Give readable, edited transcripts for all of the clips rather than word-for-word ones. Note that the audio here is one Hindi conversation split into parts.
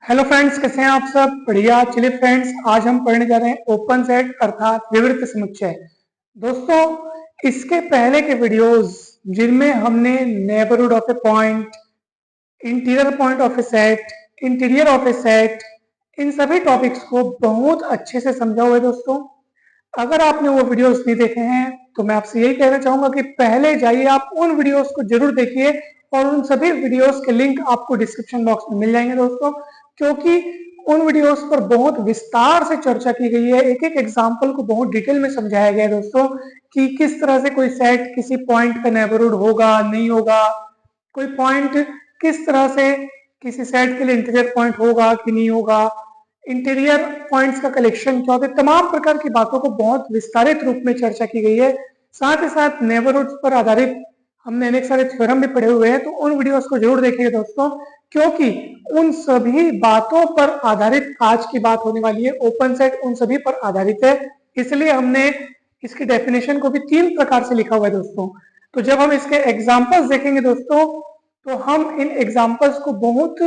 हेलो फ्रेंड्स, कैसे हैं आप सब? बढ़िया। चलिए फ्रेंड्स, आज हम पढ़ने जा रहे हैं ओपन सेट अर्थात विवृत समुच्चय। दोस्तों, इसके पहले के वीडियोस जिनमें हमने neighbourhood of a point, interior point of a set, interior of a set, इन सभी टॉपिक्स को बहुत अच्छे से समझा हुआ है। दोस्तों, अगर आपने वो वीडियोस नहीं देखे हैं तो मैं आपसे यही कहना चाहूंगा कि पहले जाइए, आप उन वीडियोस को जरूर देखिए और उन सभी वीडियोस के लिंक आपको डिस्क्रिप्शन बॉक्स में मिल जाएंगे दोस्तों, क्योंकि उन वीडियोस पर बहुत विस्तार से चर्चा की गई है। एक एक एग्जाम्पल को बहुत डिटेल में समझाया गया है दोस्तों कि किस तरह से कोई सेट किसी पॉइंट का नेबरहुड होगा, नहीं होगा, कोई पॉइंट किस तरह से किसी सेट के लिए इंटीरियर पॉइंट होगा कि नहीं होगा, इंटीरियर पॉइंट्स का कलेक्शन क्या होता है, तमाम प्रकार की बातों को बहुत विस्तारित रूप में चर्चा की गई है। साथ ही साथ नेबरहुड पर आधारित हमने अनेक सारे थ्योरम भी पढ़े हुए हैं, तो उन वीडियोस को जरूर देखिए दोस्तों, क्योंकि उन सभी बातों पर आधारित आज की बात होने वाली है। ओपन सेट उन सभी पर आधारित है, इसलिए हमने इसकी डेफिनेशन को भी 3 प्रकार से लिखा हुआ है दोस्तों। तो जब हम इसके एग्जाम्पल्स देखेंगे दोस्तों, तो हम इन एग्जाम्पल्स को बहुत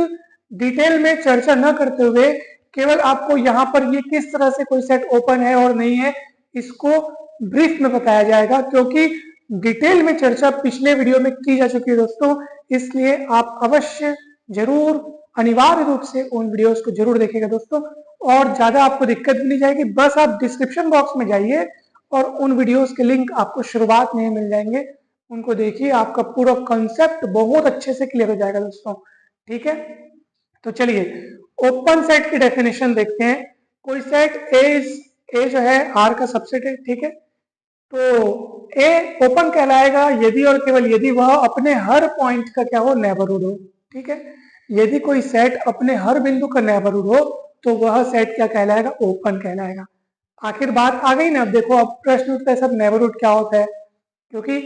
डिटेल में चर्चा न करते हुए केवल आपको यहाँ पर ये किस तरह से कोई सेट ओपन है और नहीं है, इसको ब्रीफ में बताया जाएगा, क्योंकि डिटेल में चर्चा पिछले वीडियो में की जा चुकी है दोस्तों। इसलिए आप अवश्य जरूर अनिवार्य रूप से उन वीडियोस को जरूर देखिएगा दोस्तों, और ज्यादा आपको दिक्कत भी नहीं जाएगी। बस आप डिस्क्रिप्शन बॉक्स में जाइए और उन वीडियोस के लिंक आपको शुरुआत में मिल जाएंगे, उनको देखिए, आपका पूरा कॉन्सेप्ट बहुत अच्छे से क्लियर हो जाएगा दोस्तों। ठीक है, तो चलिए ओपन सेट की डेफिनेशन देखते हैं। कोई सेट ए जो है आर का सबसेट है, ठीक है। तो ए ओपन कहलाएगा यदि और केवल यदि वह अपने हर पॉइंट का क्या हो, नेबरहुड हो। ठीक है, यदि कोई सेट अपने हर बिंदु का नेबरहुड हो तो वह सेट क्या कहलाएगा, ओपन कहलाएगा। आखिर बात आ गई ना। अब देखो, अब प्रश्न उठता है सब नेबरहुड क्या होता है, क्योंकि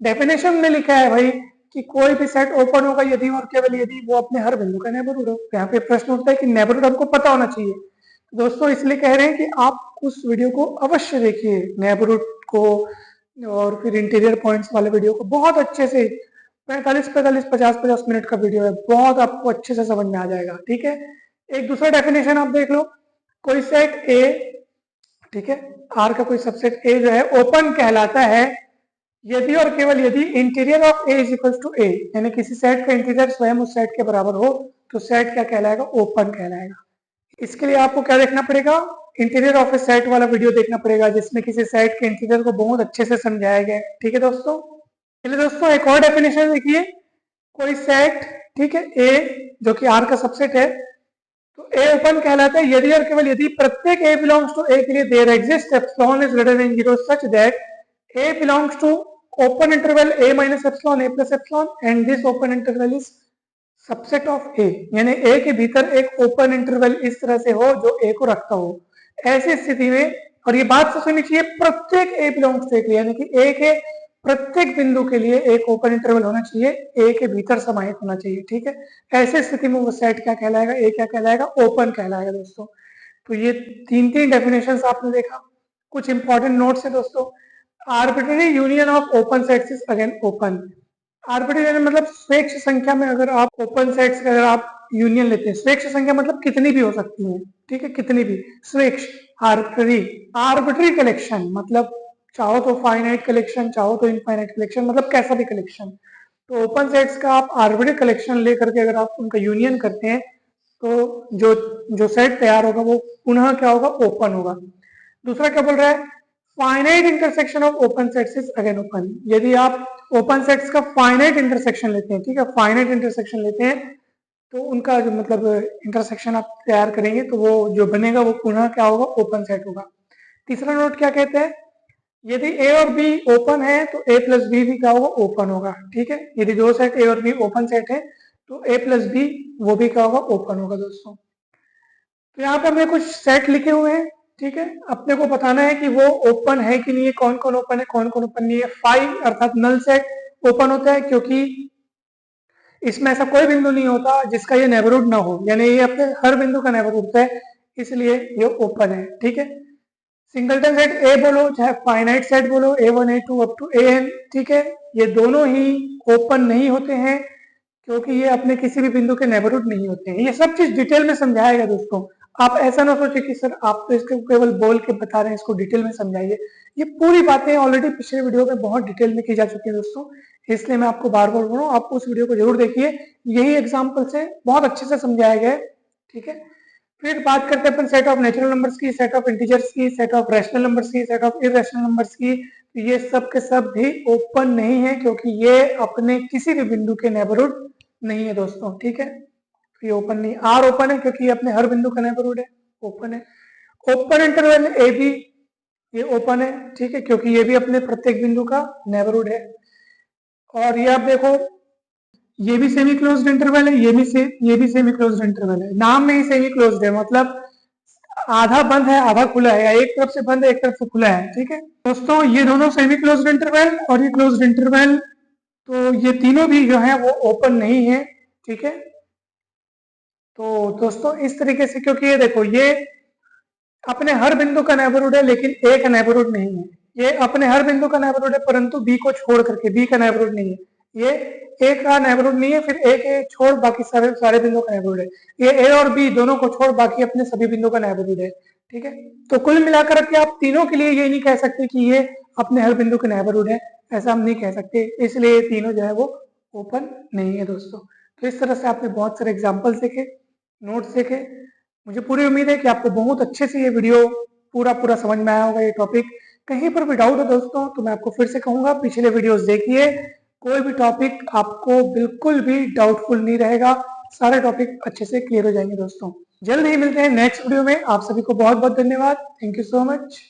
डेफिनेशन में लिखा है भाई कि कोई भी सेट ओपन होगा यदि और केवल यदि वो अपने हर बिंदु का नेबरहुड हो। यहाँ पे प्रश्न उठता है कि नेबरहुड हमको पता होना चाहिए। तो दोस्तों, इसलिए कह रहे हैं कि आप उस वीडियो को अवश्य देखिए, नेबरहुड को, और फिर इंटीरियर पॉइंट्स वाले वीडियो को बहुत अच्छे से। 50 मिनट का वीडियो है, बहुत आपको अच्छे से समझ में आ जाएगा। ठीक है, एक दूसरा डेफिनेशन आप देख लो। कोई सेट ए, ठीक है, आर का कोई सबसेट ए जो है ओपन कहलाता है यदि और केवल यदि interior of A is equal to A, यानी किसी सेट का इंटीरियर स्वयं उस सेट के बराबर हो तो सेट क्या कहलाएगा, ओपन कहलाएगा। इसके लिए आपको क्या देखना पड़ेगा, इंटीरियर ऑफ ए सेट वाला वीडियो देखना पड़ेगा, जिसमें किसी सेट के इंटीरियर को बहुत अच्छे से समझाया गया है। ठीक है दोस्तों, चलिए दोस्तों एक और डेफिनेशन देखिए। कोई सेट, ठीक है, ए जो कि आर का सबसेट है, तो ए ओपन कहलाता है यदि और केवल यदि प्रत्येक ए बिलोंग्स टू ए के लिए there exist epsilon is greater than 0 such that A belongs to open interval A minus epsilon A plus epsilon and this open interval is subset of A, यानी ए के भीतर एक ओपन इंटरवल इस तरह से हो जो ए को रखता हो। ऐसी स्थिति में, और ये बात से सुननी चाहिए, प्रत्येक ए बिलोंग्स टू ए के लिए, यानी कि ए के प्रत्येक बिंदु के लिए एक ओपन इंटरवल होना चाहिए, ए के भीतर समाहित होना चाहिए। ठीक है, ऐसे स्थिति में वो सेट क्या कहलाएगा, ए क्या कहलाएगा, ओपन कहलाएगा दोस्तों। तो ये 3 डेफिनेशंस आपने देखा। कुछ इंपॉर्टेंट नोट्स है दोस्तों। Arbitrary union of open sets is again open. Arbitrary मतलब स्वेच्छ संख्या में अगर आप ओपन सेट्स का अगर आप यूनियन लेते हैं, स्वेच्छ संख्या मतलब कितनी भी हो सकती है, ठीक है, कितनी भी, स्वेच्छ, आर्बिट्ररी। आर्बिट्ररी कलेक्शन मतलब चाहो तो फाइनाइट कलेक्शन, चाहो तो इनफाइनाइट कलेक्शन, मतलब कैसा भी कलेक्शन। तो ओपन सेट्स का आप आर्बिट्ररी कलेक्शन लेकर के अगर आप उनका यूनियन करते हैं तो जो जो सेट तैयार होगा वो पुनः क्या होगा, ओपन होगा। दूसरा क्या बोल रहा है, finite intersection of open sets is again open. यदि आप ओपन सेट्स का फाइनाइट इंटरसेक्शन लेते हैं, ठीक है, फाइनाइट इंटरसेक्शन लेते हैं, तो उनका जो मतलब इंटरसेक्शन आप तैयार करेंगे तो वो जो बनेगा वो पुनः क्या होगा, ओपन सेट होगा। तीसरा नोट क्या कहते हैं, यदि ए और बी ओपन है तो ए प्लस बी भी क्या होगा, ओपन होगा। ठीक है, यदि दो सेट ए और बी ओपन सेट है तो ए प्लस बी वो भी क्या होगा, ओपन होगा दोस्तों। तो यहाँ पे हमने कुछ सेट लिखे हुए हैं, ठीक है, अपने को बताना है कि वो ओपन है कि नहीं है, कौन कौन ओपन है, कौन कौन ओपन नहीं है। 5 अर्थात नल सेट ओपन होता है, क्योंकि इसमें ऐसा कोई बिंदु नहीं होता जिसका ये नेबरहुड ना हो, यानी ये अपने हर बिंदु का नेबरहुड है, इसलिए ये ओपन है। ठीक है, सिंगलटन सेट ए बोलो चाहे फाइनाइट सेट बोलो, A1 A2 up to AN, ठीक है, ये दोनों ही ओपन नहीं होते हैं, क्योंकि ये अपने किसी भी बिंदु के नेबरहुड नहीं होते हैं। ये सब चीज डिटेल में समझाया गया दोस्तों। आप ऐसा ना सोचे कि सर आप तो इसको केवल बोल के बता रहे हैं, इसको डिटेल में समझाइए। ये पूरी बातें ऑलरेडी पिछले वीडियो में बहुत डिटेल में की जा चुकी है दोस्तों, इसलिए मैं आपको बार बार बोल रहा हूँ, आप उस वीडियो को जरूर देखिए। यही एग्जाम्पल से बहुत अच्छे से समझाया गया है, ठीक है। फिर बात करते हैं अपन सेट ऑफ नेचुरल नंबर्स की, सेट ऑफ इंटीजर्स की, सेट ऑफ रैशनल नंबर्स की, सेट ऑफ इररेशनल नंबर्स की। ये सब के सब भी ओपन नहीं है, क्योंकि ये अपने किसी भी बिंदु के नेबरहुड नहीं है दोस्तों, ठीक है। ये ओपन नहीं, आर ओपन है क्योंकि ये अपने हर बिंदु का नेबरहुड है, ओपन है। ओपन इंटरवल ए बी, ये ओपन है, ठीक है, क्योंकि ये भी अपने प्रत्येक बिंदु का नेबरहुड है। और ये आप देखो, ये भी सेमी क्लोज्ड इंटरवल है, ये भी सेमी क्लोज्ड इंटरवल है। नाम में ही सेमी क्लोज्ड है, मतलब आधा बंद है आधा खुला है, या एक तरफ से बंद है एक तरफ से खुला है, ठीक है दोस्तों। ये दोनों सेमी क्लोज्ड इंटरवल और ये क्लोज्ड इंटरवल, तो ये तीनों भी जो है वो ओपन नहीं है, ठीक है। तो दोस्तों इस तरीके से, क्योंकि ये देखो, ये अपने हर बिंदु का नेबरहुड है लेकिन ए का नेबरहुड नहीं है। ये अपने हर बिंदु का नेबरहुड है परंतु बी को छोड़ करके, बी का नेबरहुड नहीं है। ये ए का नेबरहुड नहीं है, फिर ए के छोड़ बाकी सारे बिंदु का नेबरहुड है। ये ए और बी दोनों को छोड़ बाकी अपने सभी बिंदु का नेबरहुड है, ठीक है। तो कुल मिलाकर के आप तीनों के लिए ये नहीं कह सकते कि ये अपने हर बिंदु के नेबरहुड है, ऐसा हम नहीं कह सकते, इसलिए ये तीनों जो है वो ओपन नहीं है दोस्तों। तो इस तरह से आपने बहुत सारे एग्जाम्पल देखे, नोट्स देखे। मुझे पूरी उम्मीद है कि आपको बहुत अच्छे से ये वीडियो पूरा समझ में आया होगा। ये टॉपिक कहीं पर भी डाउट हो दोस्तों तो मैं आपको फिर से कहूंगा, पिछले वीडियोस देखिए। कोई भी टॉपिक आपको बिल्कुल भी डाउटफुल नहीं रहेगा, सारे टॉपिक अच्छे से क्लियर हो जाएंगे दोस्तों। जल्द ही मिलते हैं नेक्स्ट वीडियो में। आप सभी को बहुत बहुत धन्यवाद। Thank you so much.